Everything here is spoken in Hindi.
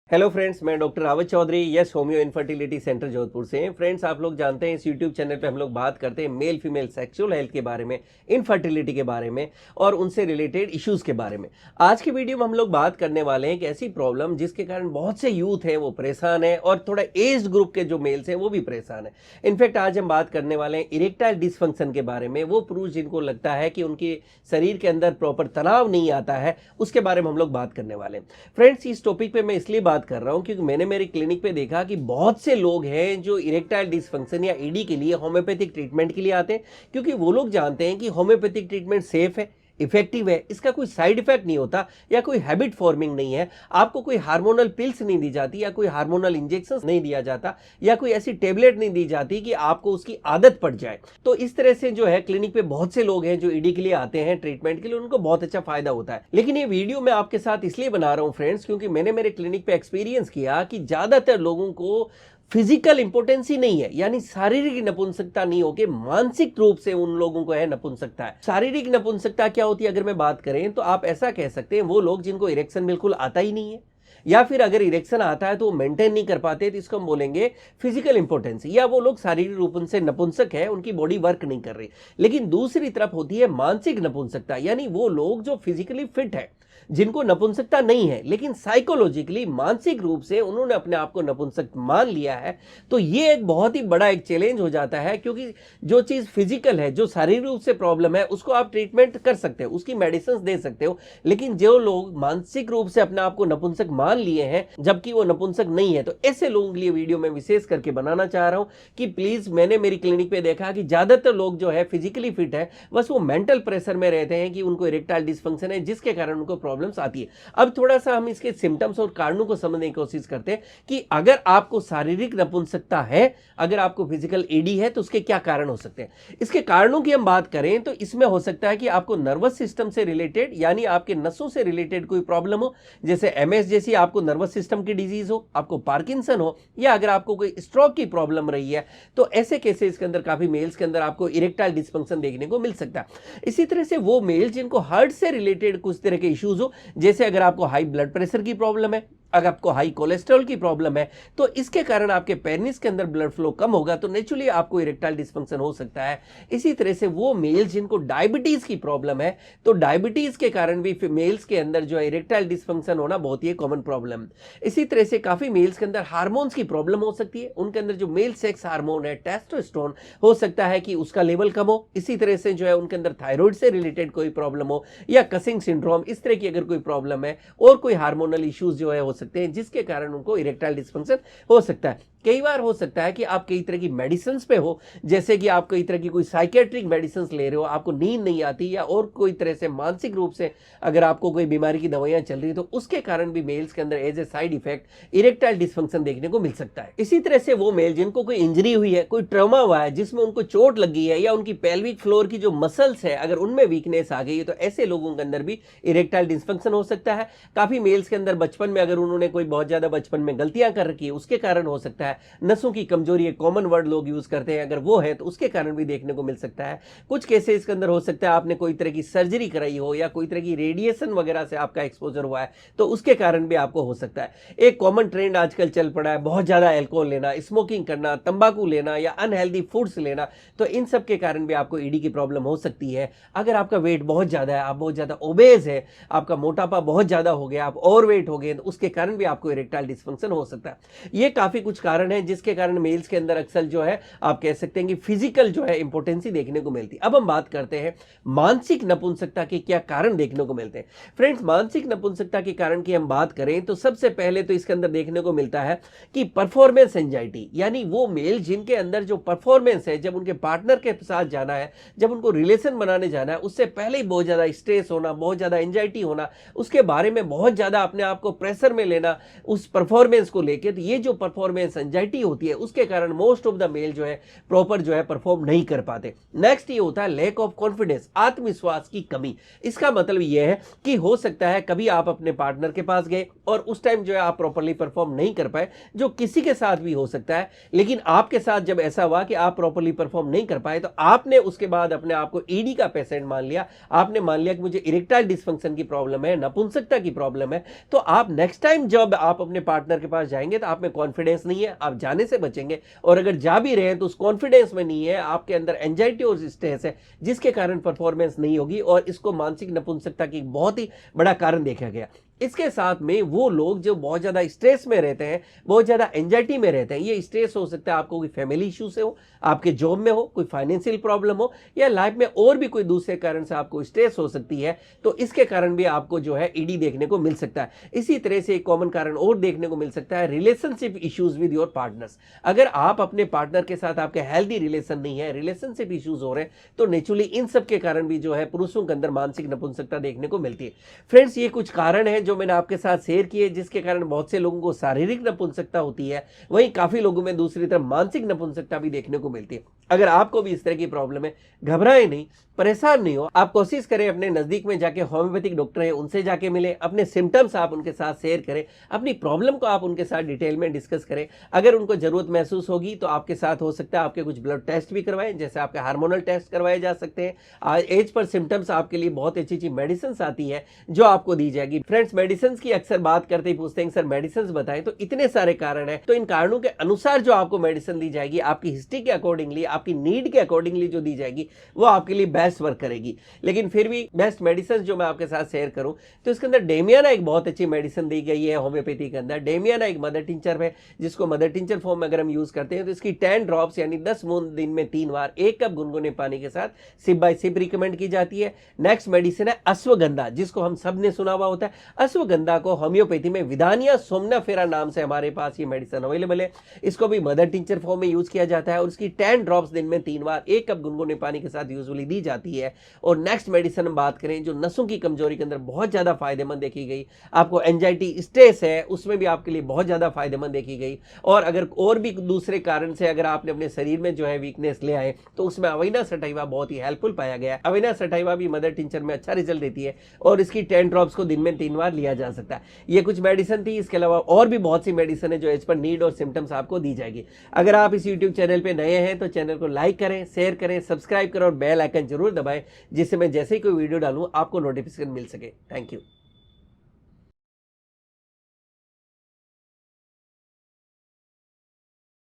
हेलो फ्रेंड्स, मैं doctor Rawat Chaudhary yes homeo infertility centre Jodhpur से। फ्रेंड्स, आप लोग जानते हैं इस यूट्यूब चैनल पे हम लोग बात करते हैं मेल फीमेल सेक्सुअल हेल्थ के बारे में, इनफर्टिलिटी के बारे में और उनसे रिलेटेड इश्यूज के बारे में। आज की वीडियो में हम लोग बात करने वाले हैं कि ऐसी प्रॉब्लम जिसके कारण बहुत से यूथ हैं वो परेशान है और थोड़ा एज ग्रुप के जो मेल्स हैं वो भी परेशान है। इनफैक्ट आज हम बात करने वाले हैं इरेक्टाइल डिसफंक्शन के बारे में। वो पुरुष जिनको लगता है कि उनके शरीर के अंदर प्रॉपर तनाव नहीं आता है, उसके बारे में हम लोग बात करने वाले हैं। फ्रेंड्स, इस टॉपिक पे मैं इसलिए बात कर रहा हूं क्योंकि मैंने मेरे क्लिनिक पे देखा कि बहुत से लोग हैं जो इरेक्टाइल डिसफंक्शन या ईडी के लिए होम्योपैथिक ट्रीटमेंट के लिए आते हैं, क्योंकि वो लोग जानते हैं कि होम्योपैथिक ट्रीटमेंट सेफ है, इफेक्टिव है, इसका कोई साइड इफेक्ट नहीं होता या कोई हैबिट फॉर्मिंग नहीं है। आपको कोई हार्मोनल पिल्स नहीं दी जाती या कोई हार्मोनल इंजेक्शन नहीं दिया जाता या कोई ऐसी टेबलेट नहीं दी जाती कि आपको उसकी आदत पड़ जाए। तो इस तरह से जो है क्लिनिक पे बहुत से लोग हैं जो ईडी के लिए आते हैं ट्रीटमेंट के लिए, उनको बहुत अच्छा फायदा होता है। लेकिन ये वीडियो मैं आपके साथ इसलिए बना रहा हूं फ्रेंड्स, क्योंकि मैंने मेरे क्लिनिक पे एक्सपीरियंस किया कि ज्यादातर लोगों को फिजिकल इंपोर्टेंस ही नहीं है, यानी शारीरिक नपुंसकता नहीं होके मानसिक रूप से उन लोगों को है नपुंसकता है। शारीरिक नपुंसकता क्या होती है अगर मैं बात करें तो आप ऐसा कह सकते हैं वो लोग जिनको इरेक्शन बिल्कुल आता ही नहीं है, या फिर अगर इरेक्शन आता है तो वो मेंटेन नहीं कर पाते, तो इसको हम बोलेंगे फिजिकल इंपोर्टेंस। या वो लोग शारीरिक रूप से नपुंसक है, उनकी बॉडी वर्क नहीं कर रही। लेकिन दूसरी तरफ होती है मानसिक नपुंसकता, यानी वो लोग जो फिजिकली फिट है, जिनको नपुंसकता नहीं है लेकिन साइकोलॉजिकली मानसिक रूप से उन्होंने अपने आप को नपुंसक मान लिया है। तो ये एक बहुत ही बड़ा एक चैलेंज हो जाता है, क्योंकि जो चीज फिजिकल है, जो शारीरिक रूप से प्रॉब्लम है, उसको आप ट्रीटमेंट कर सकते हो, उसकी मेडिसिन दे सकते हो। लेकिन जो लोग मानसिक रूप से अपने आप को नपुंसक मान लिए हैं जबकि वो नपुंसक नहीं है, तो ऐसे लोगों के लिए वीडियो में विशेष करके बनाना चाह रहा हूं कि प्लीज, मैंने मेरी क्लिनिक पे देखा कि ज्यादातर लोग जो है फिजिकली फिट है, बस वो मेंटल प्रेशर में रहते हैं कि उनको इरेक्टाइल डिसफंक्शन है, जिसके कारण उनको प्रॉब्लम्स आती है। अब थोड़ा सा हम इसके सिम्टम्स और कारणों को समझने की कोशिश करते हैं कि अगर आपको शारीरिक नपुंसकता है, अगर आपको फिजिकल ईडी है, तो उसके क्या कारण हो सकते हैं। इसके कारणों की हम बात करें तो इसमें हो सकता है कि आपको नर्वस सिस्टम से रिलेटेड, यानी आपके नसों से रिलेटेड कोई प्रॉब्लम हो, जैसे एमएस जैसी आपको नर्वस सिस्टम की डिजीज हो, आपको पार्किंसन हो, या अगर आपको कोई स्ट्रोक की प्रॉब्लम रही है, तो ऐसे केसेस के अंदर काफी मेल्स के अंदर आपको इरेक्टाइल डिसफंक्शन देखने को मिल सकता है। इसी तरह से वो मेल जिनको हार्ट से रिलेटेड कुछ तरह के इश्यूज हो, जैसे अगर आपको हाई ब्लड प्रेशर की प्रॉब्लम है, अगर आपको हाई कोलेस्ट्रॉल की प्रॉब्लम है, तो इसके कारण आपके पेनिस के अंदर ब्लड फ्लो कम होगा, तो नेचुरली आपको इरेक्टाइल डिसफंक्शन हो सकता है। इसी तरह से वो मेल जिनको डायबिटीज की प्रॉब्लम है, तो डायबिटीज के कारण भी मेल्स के अंदर जो है इरेक्टाइल डिसफंक्शन होना बहुत ही कॉमन प्रॉब्लम। इसी तरह से काफी मेल्स के अंदर हार्मोन्स की प्रॉब्लम हो सकती है, उनके अंदर जो मेल सेक्स हार्मोन है टेस्टोस्टेरोन, हो सकता है कि उसका लेवल कम हो। इसी तरह से जो है उनके अंदर थायराइड से रिलेटेड कोई प्रॉब्लम हो, या कसिंग सिंड्रोम, इस तरह की अगर कोई प्रॉब्लम है, और कोई हार्मोनल इश्यूज जो है हो सकते हैं, जिसके कारण उनको इरेक्टाइल डिसफंक्शन हो सकता है। कई बार हो सकता है कि आप कई तरह की मेडिसिन पे हो, जैसे कि आप कई तरह की कोई साइकेट्रिक मेडिसिन ले रहे हो, आपको नींद नहीं आती, या और कोई तरह से मानसिक रूप से अगर आपको कोई बीमारी की दवाइयां चल रही है, तो उसके कारण भी मेल्स के अंदर as a side effect erectile dysfunction देखने को मिल सकता है। इसी तरह से वो मेल जिनको कोई इंजरी हुई है, कोई ट्रॉमा हुआ है, जिसमें उनको चोट लगी है, या उनकी पेल्विक फ्लोर की जो मसल्स है अगर उनमें वीकनेस आ गई है, तो ऐसे लोगों के अंदर भी इरेक्टाइल डिसफंक्शन हो सकता है। काफी मेल्स के अंदर बचपन में अगर उन्होंने कोई बहुत ज्यादा बचपन में गलतियां कर रखी है, उसके कारण हो सकता है। नसों की कमजोरी, एक कॉमन वर्ड लोग यूज करते हैं, अगर वो है तो उसके कारण भी देखने को मिल सकता है। कुछ केसेस के अंदर हो सकता है आपने कोई तरह की सर्जरी कराई हो, या कोई तरह की रेडिएशन वगैरह से आपका एक्सपोजर हुआ है, तो उसके कारण भी आपको हो सकता है। एक कॉमन ट्रेंड आजकल चल पड़ा है बहुत ज्यादा अल्कोहल लेना, स्मोकिंग करना, तंबाकू लेना, या अनहेल्दी फूड्स लेना, तो इन सब के कारण भी आपको ईडी की प्रॉब्लम हो सकती है। अगर आपका वेट बहुत ज्यादा है, आप बहुत ज्यादा ओबेज है, आपका मोटापा बहुत ज्यादा हो गया, आप ओवरवेट हो गए, तो उसके कारण भी आपको इरेक्टाइल डिसफंक्शन हो सकता है। ये काफी कुछ कारण है जिसके कारण मेल्स के अंदर अक्सर जो है आप कह सकते हैं कि फिजिकल जो है इंपोर्टेंसी देखने को मिलती है। अब हम बात करते हैं मानसिक नपुंसकता के क्या कारण देखने को मिलते हैं। फ्रेंड्स, मानसिक नपुंसकता के कारण की हम बात करें तो सबसे पहले तो इसके अंदर देखने को मिलता है कि परफॉर्मेंस एंजाइटी, यानी वो मेल जिनके अंदर जो परफॉर्मेंस है, जब उनके पार्टनर के साथ जाना है, जब उनको रिलेशन बनाने जाना है, उससे पहले ही बहुत ज्यादा स्ट्रेस होना, बहुत ज्यादा एंजाइटी होना, उसके बारे में बहुत ज्यादा अपने आप को प्रेशर में लेना उस परफॉर्मेंस को लेकर, तो ये जो परफॉर्मेंस एंजाइटी होती है उसके कारण मोस्ट ऑफ द मेल जो है प्रॉपर जो है परफॉर्म नहीं कर पाते। नेक्स्ट ये होता है लैक ऑफ कॉन्फिडेंस, आत्मविश्वास की कमी। इसका मतलब ये है कि हो सकता है कभी आप अपने पार्टनर के पास गए और उस टाइम जो है आप प्रॉपरली परफॉर्म नहीं कर पाए, जो किसी के साथ भी हो सकता है, लेकिन आपके साथ जब ऐसा हुआ कि आप प्रॉपरली परफॉर्म नहीं कर पाए तो आपने उसके बाद अपने आप को ईडी का पेशेंट मान लिया। आपने मान लिया कि मुझे इरेक्टाइल डिस्फंक्शन की प्रॉब्लम है, नपुंसकता की प्रॉब्लम है। तो आप नेक्स्ट टाइम जब आप अपने पार्टनर के पास जाएंगे तो आप में कॉन्फिडेंस नहीं है, आप जाने से बचेंगे, और अगर जा भी रहे हैं तो उस कॉन्फिडेंस में नहीं है, आपके अंदर एंजाइटी और स्ट्रेस है जिसके कारण परफॉर्मेंस नहीं होगी, और इसको मानसिक नपुंसकता की बहुत ही बड़ा कारण देखा गया। इसके साथ में वो लोग जो बहुत ज़्यादा स्ट्रेस में रहते हैं, बहुत ज़्यादा एंजाइटी में रहते हैं, ये स्ट्रेस हो सकता है आपको कोई फैमिली इशू से हो, आपके जॉब में हो, कोई फाइनेंशियल प्रॉब्लम हो, या लाइफ में और भी कोई दूसरे कारण से आपको स्ट्रेस हो सकती है, तो इसके कारण भी आपको जो है ईडी देखने को मिल सकता है। इसी तरह से एक कॉमन कारण और देखने को मिल सकता है relationship issues with your partners. अगर आप अपने पार्टनर के साथ आपके हेल्दी रिलेशन नहीं है, रिलेशनशिप इश्यूज हो रहे हैं, तो नेचुरली इन सब के कारण भी जो है पुरुषों के अंदर मानसिक नपुंसकता देखने को मिलती है। फ्रेंड्स, ये कुछ कारण है जो मैंने आपके साथ शेयर किए जिसके कारण बहुत से लोगों को शारीरिक नपुंसकता होती है, वहीं काफी लोगों में दूसरी तरफ मानसिक नपुंसकता भी देखने को मिलती है। अगर आपको भी इस तरह की प्रॉब्लम है, घबराए नहीं, परेशान नहीं हो, आप कोशिश करें अपने नजदीक में जाके होम्योपैथिक डॉक्टर है उनसे जाके मिले, अपने सिम्टम्स आप उनके साथ शेयर करें, अपनी प्रॉब्लम को आप उनके साथ डिटेल में डिस्कस करें। अगर उनको जरूरत महसूस होगी तो आपके साथ हो सकता है आपके कुछ ब्लड टेस्ट भी करवाएं, जैसे आपके हार्मोनल टेस्ट करवाए जा सकते हैं। एज पर सिम्टम्स आपके लिए बहुत अच्छी अच्छी मेडिसिन आती है जो आपको दी जाएगी। फ्रेंड्स, मेडिसिन की अक्सर बात करते ही पूछते हैं सर मेडिसिन बताएं, तो इतने सारे कारण है, तो इन कारणों के अनुसार जो आपको मेडिसिन दी जाएगी, आपकी हिस्ट्री के अकॉर्डिंगली, आपकी नीड के अकॉर्डिंगली जो दी जाएगी वो आपके लिए बेस्ट वर्क करेगी। लेकिन फिर भी बेस्ट मेडिसिन जो मैं आपके साथ शेयर करूं, तो इसके अंदर डेमियाना एक बहुत अच्छी मेडिसिन दी गई है होम्योपैथी के अंदर। डेमियाना एक मदर टिंचर है जिसको मदर टिंचर फॉर्म में अगर हम यूज करते हैं तो इसकी 10 ड्रॉप्स यानी 10 बूंद दिन में 3 बार 1 कप गुनगुने पानी के साथ सिप बाय सिप रिकमेंड की जाती है। नेक्स्ट मेडिसिन है अश्वगंधा, जिसको हम सब ने सुना हुआ होता है। अश्वगंधा को होम्योपैथी में विदानिया सोमनाफेरा नाम से हमारे पास ये मेडिसिन अवेलेबल है। इसको भी मदर टिंचर फॉर्म में यूज किया जाता है और इसकी 10 ड्रॉप्स दिन में 3 बार 1 कप गुनगुने पानी के साथ यूजुअली दी जाती है। और नेक्स्ट मेडिसिन हम बात करें जो नसों की कमजोरी के अंदर बहुत ज्यादा फायदेमंद देखी गई, आपको एंजाइटी स्ट्रेस है उसमें भी आपके लिए बहुत ज्यादा फायदेमंद देखी गई। और अगर और भी दूसरे कारण से अगर आपने अपने शरीर में जो है वीकनेस ले आए तो उसमें अविना सटाइवा बहुत ही हेल्पफुल पाया गया है। अविना सटाइवा भी मदर टिंचर में अच्छा रिजल्ट देती है और इसकी 10 ड्रॉप्स को दिन में 3 बार लिया जा सकता है। ये कुछ मेडिसिन थी, इसके अलावा और भी बहुत सी मेडिसिन है जो एज पर नीड और सिम्टम्स आपको दी जाएगी। अगर आप इस यूट्यूब चैनल पे नए हैं तो चैनल को लाइक करें, शेयर करें, सब्सक्राइब करें और बेल आइकन जरूर दबाएं, जिससे मैं जैसे ही कोई वीडियो डालूं आपको नोटिफिकेशन मिल सके। Thank you.